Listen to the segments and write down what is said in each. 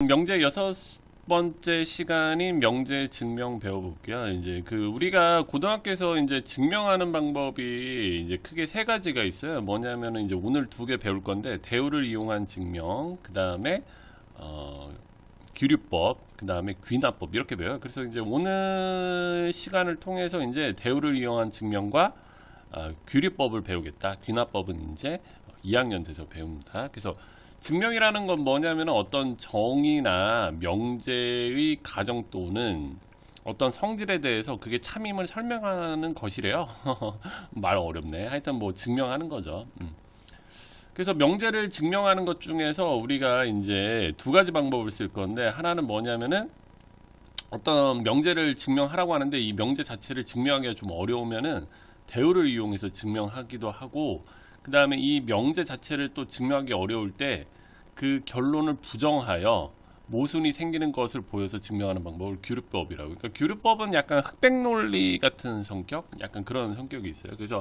명제 6번째 시간인 명제 증명 배워볼게요. 이제 우리가 고등학교에서 이제 증명하는 방법이 이제 크게 세 가지가 있어요. 뭐냐면은 이제 오늘 2개 배울 건데, 대우를 이용한 증명, 그 다음에 규류법, 그 다음에 귀납법, 이렇게 배워요. 그래서 이제 오늘 시간을 통해서 이제 대우를 이용한 증명과 규류법을 배우겠다. 귀납법은 이제 2학년 돼서 배웁니다. 그래서 증명이라는 건 뭐냐면 어떤 정의나 명제의 가정 또는 어떤 성질에 대해서 그게 참임을 설명하는 것이래요. 말 어렵네. 하여튼 뭐 증명하는 거죠. 그래서 명제를 증명하는 것 중에서 우리가 이제 2가지 방법을 쓸 건데, 하나는 뭐냐면은 어떤 명제를 증명하라고 하는데 이 명제 자체를 증명하기가 좀 어려우면은 대우를 이용해서 증명하기도 하고, 그 다음에 이 명제 자체를 또 증명하기 어려울 때 그 결론을 부정하여 모순이 생기는 것을 보여서 증명하는 방법을 규류법이라고. 그러니까 규류법은 약간 흑백 논리 같은 성격, 약간 그런 성격이 있어요. 그래서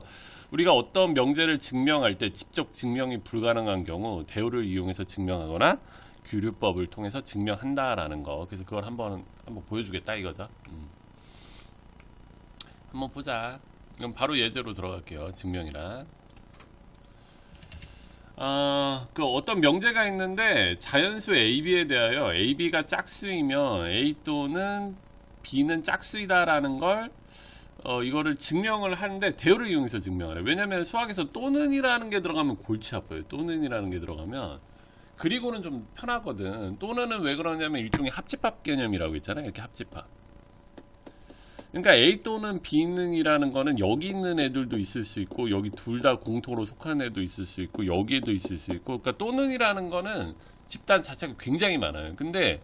우리가 어떤 명제를 증명할 때 직접 증명이 불가능한 경우 대우를 이용해서 증명하거나 규류법을 통해서 증명한다라는 거. 그래서 그걸 한번 보여주겠다 이거죠. 한번 보자. 그럼 바로 예제로 들어갈게요. 증명이라. 어떤 명제가 있는데 자연수 AB에 대하여 AB가 짝수이면 A 또는 B는 짝수이다라는 걸 이거를 증명을 하는데 대우를 이용해서 증명을 해요. 왜냐면 수학에서 또는이라는 게 들어가면 골치 아파요. 또는이라는 게 들어가면. 그리고는 좀 편하거든. 또는은 왜 그러냐면 일종의 합집합 개념이라고 있잖아요. 이렇게 합집합. 그러니까 A 또는 B는 이라는 거는 여기 있는 애들도 있을 수 있고, 여기 둘 다 공통으로 속한 애도 있을 수 있고, 여기에도 있을 수 있고. 그러니까 또는 이라는 거는 집단 자체가 굉장히 많아요. 근데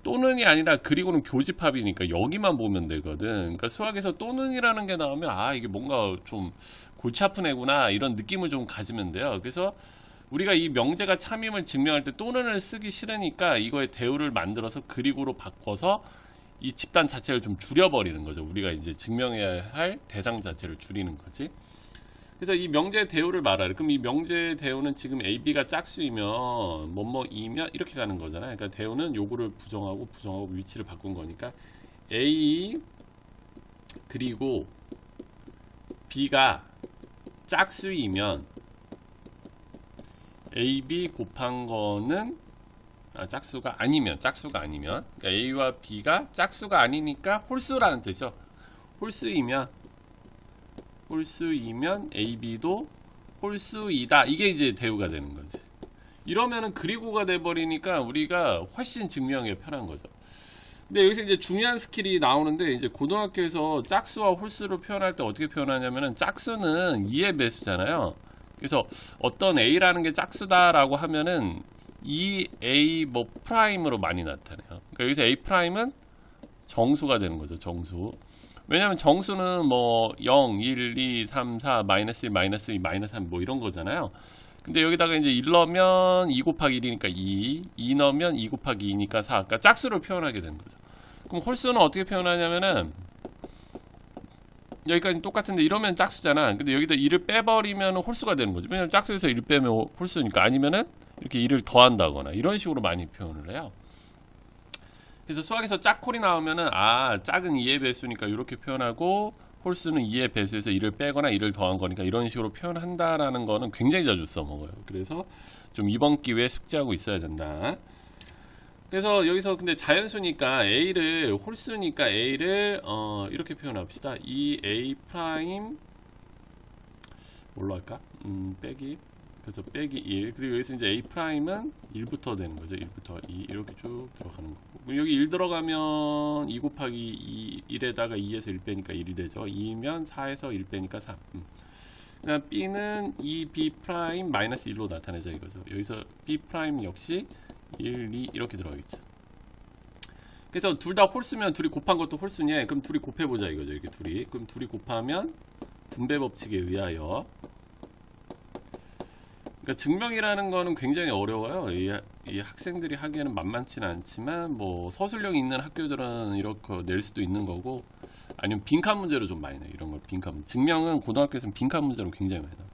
또는이 아니라 그리고는 교집합이니까 여기만 보면 되거든. 그러니까 수학에서 또는 이라는 게 나오면 이게 뭔가 좀 골치 아픈 애구나 이런 느낌을 좀 가지면 돼요. 그래서 우리가 이 명제가 참임을 증명할 때 또는을 쓰기 싫으니까 이거의 대우를 만들어서 그리고로 바꿔서 이 집단 자체를 좀 줄여버리는 거죠. 우리가 이제 증명해야 할 대상 자체를 줄이는 거지. 그래서 이 명제의 대우를 말하래. 그럼 이 명제의 대우는 지금 AB가 짝수이면 뭐뭐이면 이렇게 가는 거잖아요. 그러니까 대우는 요거를 부정하고 위치를 바꾼 거니까 A 그리고 B가 짝수이면 AB 곱한 거는 짝수가 아니면 그러니까 A와 B가 짝수가 아니니까 홀수라는 뜻이죠. 홀수이면 AB도 홀수이다. 이게 이제 대우가 되는 거지. 이러면은 그리고가 돼버리니까 우리가 훨씬 증명하기 편한 거죠. 근데 여기서 이제 중요한 스킬이 나오는데, 이제 고등학교에서 짝수와 홀수로 표현할 때 어떻게 표현하냐면은 짝수는 2의 배수잖아요. 그래서 어떤 A라는 게 짝수다라고 하면은 이 A 프라임으로 많이 나타내요. 그러니까 여기서 A 프라임은 정수가 되는 거죠. 정수. 왜냐면 정수는 0, 1, 2, 3, 4, 마이너스 1, 마이너스 2, 마이너스 3 이런 거잖아요. 근데 여기다가 이제 1 넣으면 2 곱하기 1이니까 2 넣으면 2 곱하기 2니까 4. 그러니까 짝수로 표현하게 되는 거죠. 그럼 홀수는 어떻게 표현하냐면은 여기까지 똑같은데 이러면 짝수잖아. 근데 여기다 1을 빼버리면 홀수가 되는 거죠. 왜냐면 짝수에서 1 빼면 홀수니까. 아니면은 이렇게 1을 더한다거나 이런 식으로 많이 표현을 해요. 그래서 수학에서 짝콜이 나오면은 짝은 2의 배수니까 이렇게 표현하고, 홀수는 2의 배수에서 1을 빼거나 1을 더한 거니까 이런 식으로 표현한다라는 거는 굉장히 자주 써먹어요. 그래서 좀 이번 기회에 숙지하고 있어야 된다. 그래서 여기서 근데 자연수니까 A를, 홀수니까 A를 이렇게 표현합시다. 이 A 프라임 뭘로 할까? 빼기, 그래서 빼기 1. 그리고 여기서 이제 A 프라임은 1부터 되는 거죠. 1부터 2 이렇게 쭉 들어가는 거고, 여기 1 들어가면 2 곱하기 1에다가 2에서 1 빼니까 1이 되죠. 2면 4에서 1 빼니까 3. 그다음 B는 2B 프라임 마이너스 1로 나타내자 이거죠. 여기서 B 프라임 역시 1, 2 이렇게 들어가겠죠. 그래서 둘 다 홀수면 둘이 곱한 것도 홀수냐? 그럼 둘이 곱해보자 이거죠. 이렇게 둘이. 그럼 둘이 곱하면 분배 법칙에 의하여. 그러니까 증명이라는 거는 굉장히 어려워요. 이 학생들이 하기에는 만만치는 않지만 서술형 있는 학교들은 이렇게 낼 수도 있는 거고, 아니면 빈칸 문제로 좀 많이 내요. 이런 걸 빈칸 문제. 증명은 고등학교에서는 빈칸 문제로 굉장히 많이 나요.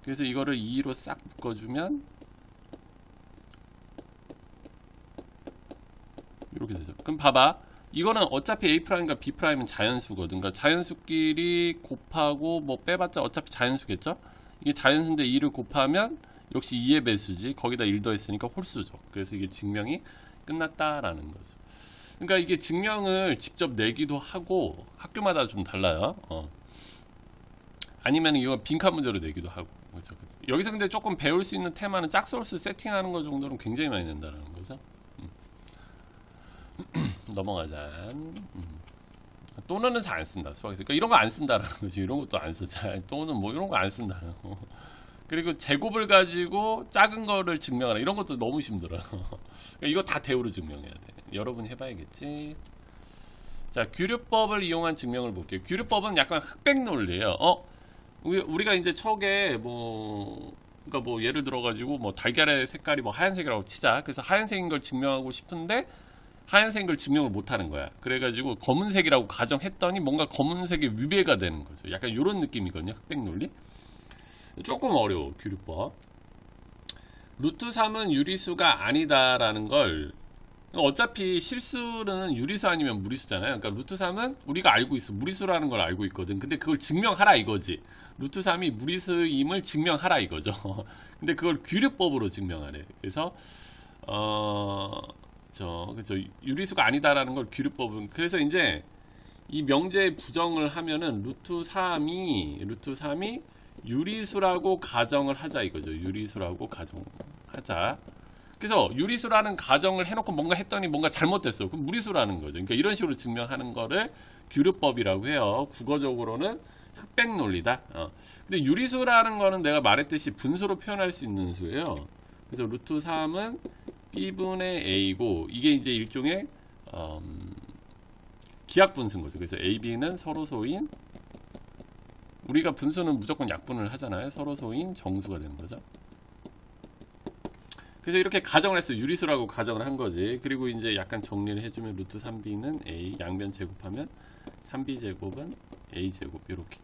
그래서 이거를 2로 싹 묶어주면 이렇게 되죠. 그럼 봐봐. 이거는 어차피 A'과 B'은 자연수거든. 그러니까 자연수끼리 곱하고 뭐 빼봤자 어차피 자연수겠죠? 이게 자연수인데 2를 곱하면 역시 2의 배수지. 거기다 1 더했으니까 홀수죠. 그래서 이게 증명이 끝났다라는 거죠. 그러니까 이게 증명을 직접 내기도 하고 학교마다 좀 달라요. 아니면 이거 빈칸 문제로 내기도 하고. 그렇죠? 여기서 근데 조금 배울 수 있는 테마는 짝소스 세팅하는 거 정도는 굉장히 많이 된다는 거죠. 넘어가자. 또는은 잘 안 쓴다 수학에서. 그러니까 이런 거 안 쓴다라는 거지. 이런 것도 안 써. 잘 또는 뭐 이런 거 안 쓴다는 거. 그리고 제곱을 가지고 작은 거를 증명하라. 이런 것도 너무 힘들어. 그러니까 이거 다 대우로 증명해야 돼. 여러분 해봐야겠지. 자, 규류법을 이용한 증명을 볼게요. 규류법은 약간 흑백 논리예요. 우리가 이제 척에 그러니까 뭐 예를 들어가지고 뭐 달걀의 색깔이 뭐 하얀색이라고 치자. 그래서 하얀색인 걸 증명하고 싶은데 하얀색인 걸 증명을 못하는 거야. 그래가지고 검은색이라고 가정했더니 뭔가 검은색의 위배가 되는 거죠. 약간 이런 느낌이거든요. 흑백 논리. 조금 어려워. 규류법. 루트 3은 유리수가 아니다라는 걸, 어차피 실수는 유리수 아니면 무리수잖아요. 그러니까 루트 3은 우리가 알고 있어. 무리수라는 걸 알고 있거든. 근데 그걸 증명하라 이거지. 루트 3이 무리수임을 증명하라 이거죠. 근데 그걸 규류법으로 증명하래. 그래서 그죠. 유리수가 아니다라는 걸 규류법은. 그래서 이제 이 명제에 부정을 하면은 루트 3이 유리수라고 가정을 하자 이거죠. 유리수라고 가정하자. 그래서 유리수라는 가정을 해놓고 뭔가 했더니 뭔가 잘못됐어. 그럼 무리수라는 거죠. 그러니까 이런 식으로 증명하는 거를 규류법이라고 해요. 국어적으로는 흑백 논리다. 근데 유리수라는 거는 내가 말했듯이 분수로 표현할 수 있는 수예요. 그래서 루트 3은 B분의 A고, 이게 이제 일종의 기하분수인 거죠. 그래서 A, B는 서로소인, 우리가 분수는 무조건 약분을 하잖아요. 서로소인 정수가 되는 거죠. 그래서 이렇게 가정을 했어요. 유리수라고 가정을 한 거지. 그리고 이제 약간 정리를 해주면 루트 3b는 a, 양변 제곱하면 3b 제곱은 a 제곱 이렇게.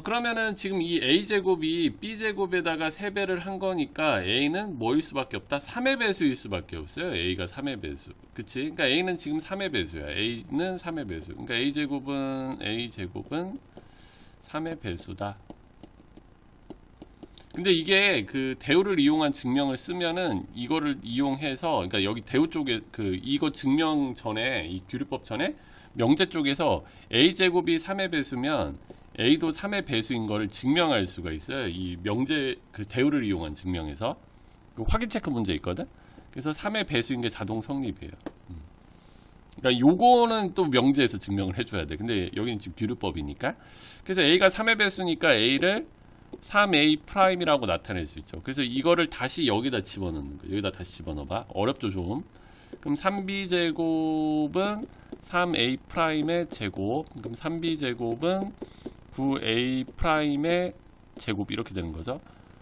그러면은 지금 이 a 제곱이 b 제곱에다가 3배를 한 거니까 a는 뭐일 수밖에 없다? 3의 배수일 수밖에 없어요. a가 3의 배수. 그치? 그러니까 a는 지금 3의 배수야. a는 3의 배수. 그러니까 a 제곱은 3의 배수다. 근데 이게 그 대우를 이용한 증명을 쓰면은 이거를 이용해서, 그러니까 여기 대우 쪽에 이거 증명 전에, 이 규류법 전에 명제 쪽에서 a 제곱이 3의 배수면 a도 3의 배수인 거를 증명할 수가 있어요. 이 명제 그 대우를 이용한 증명에서 그 확인 체크 문제 있거든. 그래서 3의 배수인 게 자동 성립이에요. 그러니까 요거는 또 명제에서 증명을 해줘야 돼. 근데 여기는 지금 규류법이니까. 그래서 a가 3의 배수니까 a를 3a'이라고 나타낼 수 있죠. 그래서 이거를 다시 여기다 집어넣는 거예요. 여기다 다시 집어넣어봐. 어렵죠 좀. 그럼 3b제곱은 3a'의 제곱. 그럼 3b제곱은 9a'의 제곱 이렇게 되는 거죠.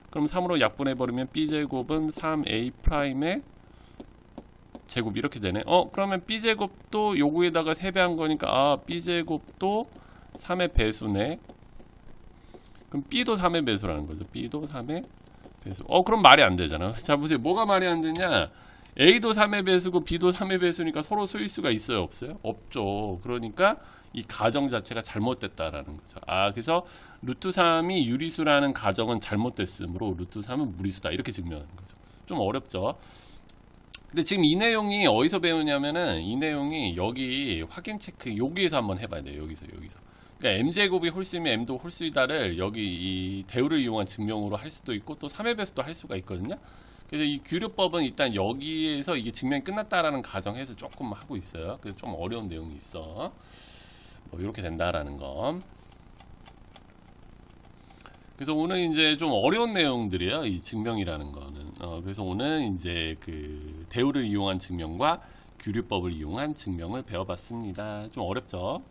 그럼 3으로 약분해버리면 b제곱은 3a'의 제곱 이렇게 되네. 그러면 b제곱도 요거에다가 3배한 거니까 b제곱도 3의 배수네. 그럼 b도 3의 배수라는 거죠. b도 3의 배수. 그럼 말이 안 되잖아. 자 보세요. 뭐가 말이 안 되냐. a도 3의 배수고 b도 3의 배수니까 서로 소일 수가 있어요? 없어요? 없죠. 그러니까 이 가정 자체가 잘못됐다라는 거죠. 그래서 루트 3이 유리수라는 가정은 잘못됐으므로 루트 3은 무리수다. 이렇게 증명하는 거죠. 좀 어렵죠. 근데 지금 이 내용이 어디서 배우냐면은 이 내용이 여기 확인 체크 여기에서 한번 해봐야 돼요. 여기서. 그러니까 m제곱이 홀수이면 m도 홀수이다를 여기 이 대우를 이용한 증명으로 할 수도 있고 또 3의 배수도 할 수가 있거든요. 그래서 이 규류법은 일단 여기에서 이게 증명이 끝났다라는 가정해서 조금 하고 있어요. 그래서 좀 어려운 내용이 있어. 뭐 이렇게 된다라는 거. 그래서 오늘 이제 좀 어려운 내용들이에요. 이 증명이라는 거는. 그래서 오늘 이제 그 대우를 이용한 증명과 규류법을 이용한 증명을 배워봤습니다. 좀 어렵죠?